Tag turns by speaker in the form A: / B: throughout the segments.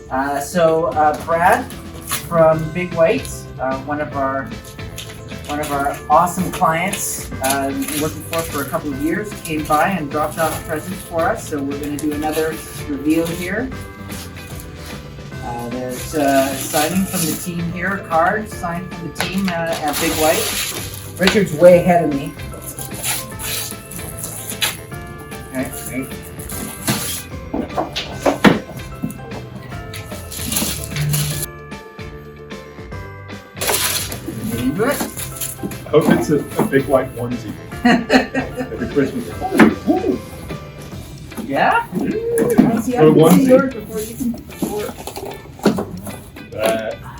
A: Brad from Big White, one of our awesome clients, working for a couple of years, came by and dropped off presents for us. So we're going to do another reveal here. There's signing from the team here, a card signed from the team at Big White. Richard's way ahead of me. Okay, great. Get into it.
B: I hope it's a Big White onesie. Every Christmas. Oh,
A: Yeah?
B: yeah.
A: See, I
B: For
A: can
B: onesie.
A: see yours before you can.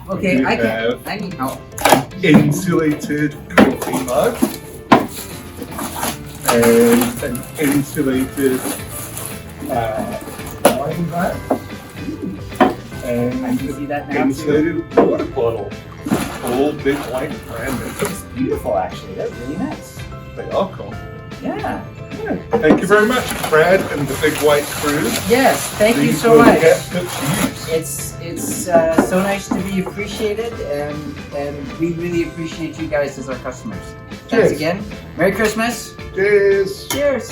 A: Okay,
B: You
A: I
B: have
A: need help.
B: insulated coffee mug and an insulated wine bag
A: I
B: and
A: can see that
B: an
A: now too.
B: insulated water bottle. All Big White branded.
A: It's beautiful, actually. That's really nice.
B: They are cool.
A: Yeah.
B: Thank you very much, Brad and the Big White crew.
A: Yes, thank you
B: These
A: so
B: will
A: much.
B: get put to use.
A: It's so nice to be appreciated, and we really appreciate you guys as our customers. Thanks
B: Cheers.
A: again. Merry Christmas.
B: Cheers.
A: Cheers.